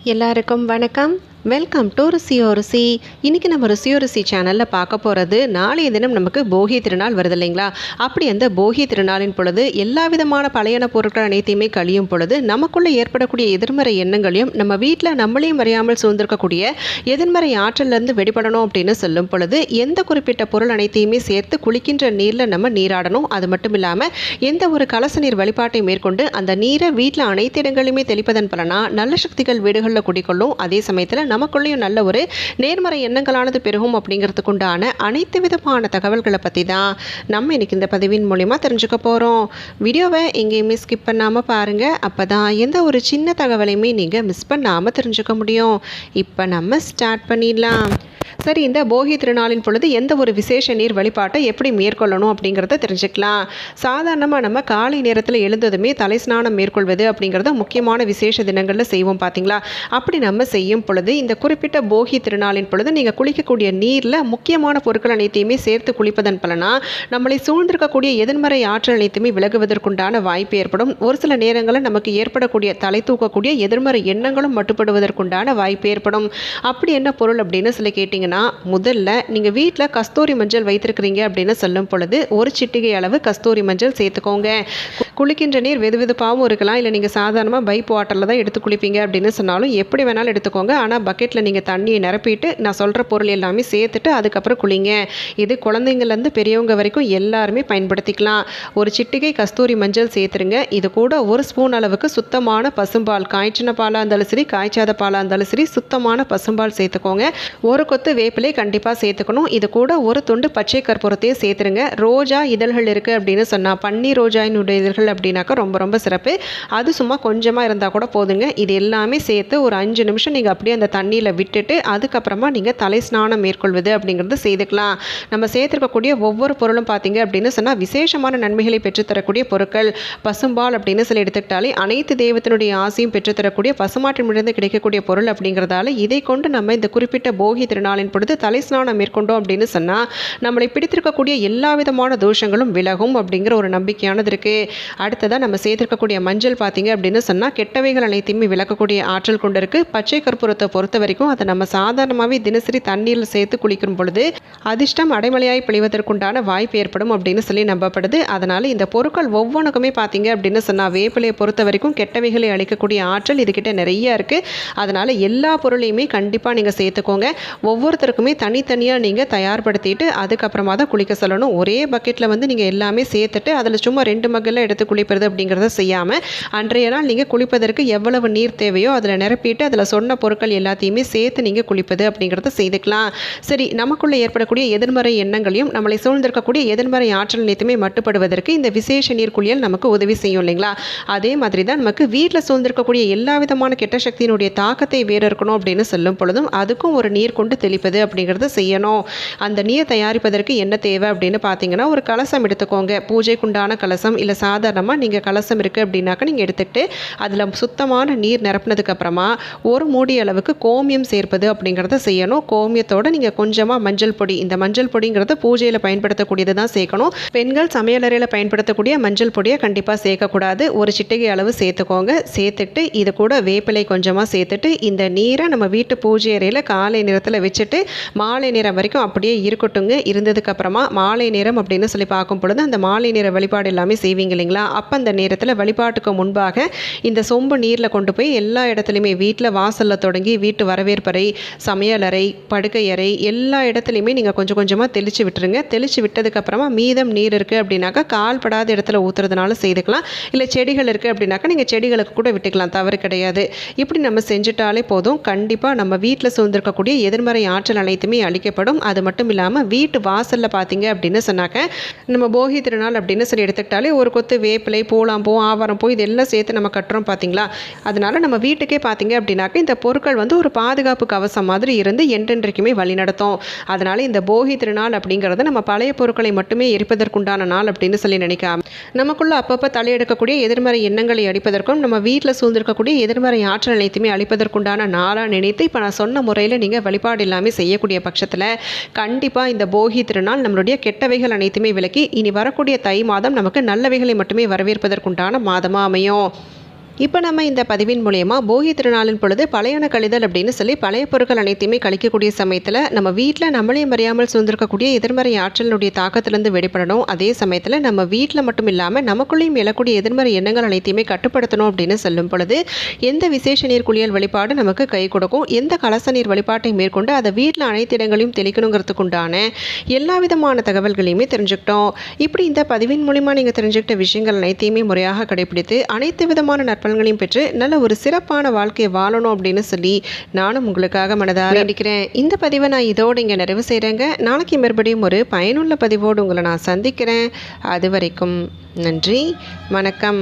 எல்லாருக்கும் வணக்கம். Welcome to ருசியோ ருசி. இன்றைக்கி நம்ம ருசியோ ருசி சேனலில் பார்க்க போகிறது, நாளைய தினம் நமக்கு போகி திருநாள் வருது இல்லைங்களா? அப்படி அந்த போகி திருநாளின் பொழுது எல்லா விதமான பழையன பொருட்கள் அனைத்தையுமே கழியும் பொழுது நமக்குள்ளே ஏற்படக்கூடிய எதிர்மறை எண்ணங்களையும் நம்ம வீட்டில் நம்மளையும் அறியாமல் சூழ்ந்திருக்கக்கூடிய எதிர்மறை ஆற்றலிருந்து வெளிப்படணும் அப்படின்னு சொல்லும் பொழுது எந்த குறிப்பிட்ட பொருள் அனைத்தையுமே சேர்த்து குளிக்கின்ற நீரில் நம்ம நீராடணும். அது மட்டும் இல்லாமல் எந்த ஒரு கலச நீர் வழிபாட்டை மேற்கொண்டு அந்த நீரை வீட்டில் அனைத்து இடங்களிலுமே தெளிப்பதன் பலனா நல்ல சக்திகள் வீடுகளில் குடிக்கொள்ளும். அதே சமயத்தில் நமக்குள்ளேயும் நல்ல ஒரு நேர்மறை எண்ணங்களானது பெருகும். அப்படிங்கிறதுக்குண்டான அனைத்து விதமான தகவல்களை பற்றி தான் நம்ம இன்னைக்கு இந்த பதிவின் மூலிமா தெரிஞ்சுக்க போகிறோம். வீடியோவை எங்கேயுமே ஸ்கிப் பண்ணாமல் பாருங்கள். அப்போ தான் எந்த ஒரு சின்ன தகவலையுமே நீங்கள் மிஸ் பண்ணாமல் தெரிஞ்சுக்க முடியும். இப்போ நம்ம ஸ்டார்ட் பண்ணிடலாம். சரி, இந்த போகி திருநாளின் பொழுது எந்த ஒரு விசேஷ நீர் வழிபாட்டை எப்படி மேற்கொள்ளணும் அப்படிங்கிறத தெரிஞ்சுக்கலாம். சாதாரணமாக நம்ம காலை நேரத்தில் எழுந்ததுமே தலை ஸ்நானம் மேற்கொள்வது அப்படிங்கிறத முக்கியமான விசேஷ தினங்களில் செய்வோம் பார்த்தீங்களா? அப்படி நம்ம செய்யும் பொழுது இந்த குறிப்பிட்ட போகி திருநாளின் பொழுது நீங்கள் குளிக்கக்கூடிய நீரில் முக்கியமான பொருட்கள் அனைத்தையுமே சேர்த்து குளிப்பதன் பலனா நம்மளை சூழ்ந்திருக்கக்கூடிய எதிர்மறை ஆற்றல் அனைத்துமே விலகுவதற்குண்டான வாய்ப்பு ஏற்படும். ஒரு சில நேரங்களில் நமக்கு ஏற்படக்கூடிய தலை தூக்கக்கூடிய எதிர்மறை எண்ணங்களும் மட்டுப்படுவதற்குண்டான வாய்ப்பு ஏற்படும். அப்படி என்ன பொருள் அப்படின்னு சொல்லி கேட்டிங்கன்னா, முதல்ல நீங்கள் வீட்டில் கஸ்தூரி மஞ்சள் வைத்திருக்கிறீங்க அப்படின்னு சொல்லும் பொழுது ஒரு சிட்டிகை அளவு கஸ்தூரி மஞ்சள் சேர்த்துக்கோங்க. குளிக்கின்ற நீர் வெது வெதுப்பாகவும் இருக்கலாம், இல்லை நீங்கள் சாதாரணமாக பைப் வாட்டரில் தான் எடுத்து குளிப்பீங்க அப்படின்னு சொன்னாலும் எப்படி வேணாலும் எடுத்துக்கோங்க. ஆனால் பக்கெட்டில் நீங்கள் தண்ணியை நிரப்பிட்டு நான் சொல்கிற பொருள் எல்லாமே சேர்த்துட்டு அதுக்கப்புறம் குளிங்க. இது குழந்தைங்கள்லேருந்து பெரியவங்க வரைக்கும் எல்லாருமே பயன்படுத்திக்கலாம். ஒரு சிட்டிகை கஸ்தூரி மஞ்சள் சேர்த்துருங்க. இது கூட ஒரு ஸ்பூன் அளவுக்கு சுத்தமான பசும்பால், காய்ச்சின பாலாக இருந்தாலும் சரி காய்ச்சாத பாலாக இருந்தாலும் சரி சுத்தமான பசும்பால் சேர்த்துக்கோங்க. ஒரு கொத்து வேப்பிலை கண்டிப்பாக சேர்த்துக்கணும். இது கூட ஒரு துண்டு பச்சை கற்பூரத்தையும் சேர்த்துருங்க. ரோஜா இதழ்கள் இருக்குது அப்படின்னு சொன்னால், பன்னீர் ரோஜாயினுடைய இதழ்கள் அப்படின்னாக்கா ரொம்ப ரொம்ப சிறப்பு. அது சும்மா கொஞ்சமாக இருந்தால் கூட போதுங்க. இது எல்லாமே சேர்த்து ஒரு 5 நிமிஷம் நீங்கள் அப்படியே அந்த தண்ணியில் விட்டுட்டு அதுக்கப்புறமா நீங்கள் தலை ஸ்நானம் மேற்கொள்வது அப்படிங்கிறது செய்துக்கலாம். நம்ம சேர்த்துருக்கக்கூடிய ஒவ்வொரு பொருளும் பார்த்தீங்க அப்படின்னு சொன்னால் விசேஷமான நன்மைகளை பெற்றுத்தரக்கூடிய பொருட்கள். பசும்பால் அப்படின்னு சொல்லி எடுத்துக்கிட்டாலே அனைத்து தெய்வத்தினுடைய ஆசையும் பெற்றுத்தரக்கூடிய பசுமாட்டிலிருந்து கிடைக்கக்கூடிய பொருள் அப்படிங்கிறதால இதை கொண்டு நம்ம இந்த குறிப்பிட்ட போகி திருநாளின் பொழுது தலை ஸ்நானம் மேற்கொண்டோம் அப்படின்னு சொன்னால் நம்மளை பிடித்திருக்கக்கூடிய எல்லா விதமான தோஷங்களும் விலகும் அப்படிங்கிற ஒரு நம்பிக்கையானது இருக்குது. அடுத்ததாக நம்ம சேர்த்திருக்கக்கூடிய மஞ்சள் பார்த்தீங்க அப்படின்னு சொன்னால் கெட்டவைகள் அனைத்தையுமே விளக்கக்கூடிய ஆற்றல் கொண்டு இருக்குது. பச்சை கற்பூரத்தை பொறுத்த வரைக்கும் அதை நம்ம சாதாரணமாகவே தினசரி தண்ணீரில் சேர்த்து குளிக்கும் பொழுது அதிர்ஷ்டம் அடைமழையாய் பொழிவதற்குண்டான வாய்ப்பு ஏற்படும் அப்படின்னு சொல்லி நம்பப்படுது. அதனால் இந்த பொருட்கள் ஒவ்வொன்றுக்குமே பார்த்தீங்க அப்படின்னு சொன்னால் வேப்பிலையை பொறுத்த வரைக்கும் கெட்டவைகளை அளிக்கக்கூடிய ஆற்றல் இதுகிட்ட நிறைய இருக்குது. அதனால் எல்லா பொருளையுமே கண்டிப்பாக நீங்கள் சேர்த்துக்கோங்க. ஒவ்வொருத்தருக்குமே தனித்தனியாக நீங்கள் தயார்படுத்திட்டு அதுக்கப்புறமா தான் குளிக்க சொல்லணும். ஒரே பக்கெட்டில் நீங்கள் எல்லாமே சேர்த்துட்டு அதில் சும்மா 2 மகெல்லாம் எடுத்து குளிப்பது அப்படிங்கிறத செய்யாமல் அன்றைய நாள் நீங்கள் குளிப்பதற்கு எவ்வளவு நீர் தேவையோ அதில் நிரப்பிட்டு அதில் சொன்ன பொருட்கள் எல்லாத்தையுமே சேர்த்து நீங்கள் குளிப்பது அப்படிங்கிறத செய்துக்கலாம். சரி, நமக்குள்ளே ஏற்படக்கூடிய எதிர்மறை எண்ணங்களையும் நம்மளை சூழ்ந்திருக்கக்கூடிய எதிர்மறை ஆற்றல் நிலையத்துமே மட்டுப்படுவதற்கு இந்த விசேஷ நீர் குளியல் நமக்கு உதவி செய்யும் இல்லைங்களா? அதே மாதிரி தான் நமக்கு வீட்டில் சூழ்ந்திருக்கக்கூடிய எல்லா விதமான கெட்ட சக்தியினுடைய தாக்கத்தை வேறு இருக்கணும் அப்படின்னு சொல்லும் பொழுதும் அதுக்கும் ஒரு நீர் கொண்டு தெளிப்பது அப்படிங்கிறத செய்யணும். அந்த நீர் தயாரிப்பதற்கு என்ன தேவை அப்படின்னு பார்த்தீங்கன்னா, ஒரு கலசம் எடுத்துக்கோங்க. பூஜைக்குண்டான கலசம், இல்லை சாதாரணமாக நீங்கள் கலசம் இருக்குது அப்படின்னாக்கா நீங்கள் எடுத்துக்கிட்டு அதில் சுத்தமான நீர் நிரப்பினதுக்கு அப்புறமா ஒரு மூடி அளவுக்கு கோமியம் சேர்ப்பது அப்படிங்கிறத செய்யணும். கோமியத்தோடு நீங்கள் கொஞ்சமாக மஞ்சள் பொடி, இந்த மஞ்சள் பொடிங்கிறது பூஜையில் பயன்படுத்தக்கூடியது தான் சேர்க்கணும். பெண்கள் சமையலறையில் பயன்படுத்தக்கூடிய மஞ்சள் பொடியை கண்டிப்பாக சேர்க்கக்கூடாது. ஒரு சிட்டிகை அளவு சேர்த்துக்கோங்க. சேர்த்துட்டு இது கூட வேப்பிலை கொஞ்சமாக சேர்த்துட்டு இந்த நீரை நம்ம வீட்டு பூஜை அறையில் காலை நேரத்தில் வச்சுட்டு மாலை நேரம் வரைக்கும் அப்படியே இருக்கட்டுங்க. இருந்ததுக்கு அப்புறமா மாலை நேரம் அப்படின்னு சொல்லி பார்க்கும் பொழுது அந்த மாலை நேர வழிபாடு எல்லாமே செய்வீங்க இல்லைங்களா? அப்போ அந்த நேரத்தில் வழிபாட்டுக்கு முன்பாக இந்த சொம்பு நீரில் கொண்டு போய் எல்லா இடத்துலையுமே வீட்டில் வாசலில் தொடங்கி வீட்டு வரவேற்பறை, சமையலறை, படுக்கை அறை எல்லா இடத்துலையுமே நீங்கள் கொஞ்சம் கொஞ்சமாக தெளித்து விட்டுருங்க. தெளித்து விட்டதுக்கப்புறமா மீதம் நீர் இருக்குது அப்படின்னாக்கா கால் படாத இடத்துல ஊற்றுறதுனால செய்துக்கலாம். இல்லை செடிகள் இருக்குது அப்படின்னாக்கா நீங்கள் செடிகளுக்கு கூட விட்டுக்கலாம், தவறு கிடையாது. இப்படி நம்ம செஞ்சுட்டாலே போதும். கண்டிப்பாக நம்ம வீட்டில் சூழ்ந்திருக்கக்கூடிய எதிர்மறை ஆற்றல் அனைத்துமே அளிக்கப்படும். அது மட்டும் இல்லாமல் வீட்டு வாசலில் பார்த்தீங்க அப்படின்னு சொன்னாக்க நம்ம போகி திருநாள் அப்படின்னு சொல்லி எடுத்துக்கிட்டாலே ஒரு கொத்து வேப்பிலை, பூலாம்பூ, ஆவாரம் பூ இதெல்லாம் சேர்த்து நம்ம கட்டுறோம் பார்த்தீங்களா? அதனால நம்ம வீட்டுக்கே பார்த்தீங்க அப்படின்னாக்க இந்த பொருட்கள் ஒரு பாதுகாப்பு கவசம் மாதிரி இருந்து என்றென்றைக்குமே வழி நடத்தும். அதனால இந்த போகி திருநாள் அப்படிங்கிறது நம்ம பழைய பொருட்களை மட்டுமே எரிப்பதற்குண்டான நாள் அப்படின்னு சொல்லி நினைக்காம நமக்குள்ள அப்பப்போ தலையெடுக்கக்கூடிய எதிர்மறை எண்ணங்களை அடிப்பதற்கும் நம்ம வீட்டில் சூழ்ந்திருக்கக்கூடிய எதிர்மறை ஆற்றல் அனைத்துமே அளிப்பதற்குண்டான நாளாக நினைத்து இப்போ நான் சொன்ன முறையில் நீங்கள் வழிபாடு எல்லாமே செய்யக்கூடிய பட்சத்தில் கண்டிப்பாக இந்த போகி திருநாள் நம்மளுடைய கெட்டவைகள் அனைத்துமே விலக்கி இனி வரக்கூடிய தை மாதம் நமக்கு நல்லவைகளை மட்டுமே வரவேற்பதற்குண்டான மாதமாக அமையும். இப்போ நம்ம இந்த பதிவின் மூலயமா போகி திருநாளின் பொழுது பழையன கழிதல் அப்படின்னு சொல்லி பழைய பொருட்கள் அனைத்தையுமே கழிக்கக்கூடிய சமயத்தில் நம்ம வீட்டில் நம்மளையும் அறியாமல் சூழ்ந்திருக்கக்கூடிய எதிர்மறை ஆற்றலினுடைய தாக்கத்திலிருந்து வெளிப்படணும். அதே சமயத்தில் நம்ம வீட்டில் மட்டும் இல்லாமல் நமக்குள்ளேயும் எழக்கூடிய எதிர்மறை எண்ணங்கள் அனைத்தையுமே கட்டுப்படுத்தணும் அப்படின்னு சொல்லும் பொழுது எந்த விசேஷ நீர் குளியல் வழிபாடு நமக்கு கை கொடுக்கும், எந்த கலச நீர் வழிபாட்டை மேற்கொண்டு அதை வீட்டில் அனைத்து இடங்களையும் தெளிக்கணுங்கிறதுக்குண்டான எல்லா விதமான தகவல்களையுமே தெரிஞ்சுக்கிட்டோம். இப்படி இந்த பதிவின் மூலிமா நீங்கள் தெரிஞ்சுக்கிட்ட விஷயங்கள் அனைத்தையுமே முறையாக கடைபிடித்து அனைத்து விதமான நற்பலன்களையும் பெற்று நல்ல ஒரு சிறப்பான வாழ்க்கையை வாழணும் அப்படின்னு சொல்லி நானும் உங்களுக்காக மனதார வேண்டிக்கிறேன். இந்த பதிவை நான் இதோடு இங்கே நிறைவு செய்கிறேங்க. நாளைக்கு மறுபடியும் ஒரு பயனுள்ள பதிவோடு உங்களை நான் சந்திக்கிறேன். அது வரைக்கும் நன்றி, வணக்கம்.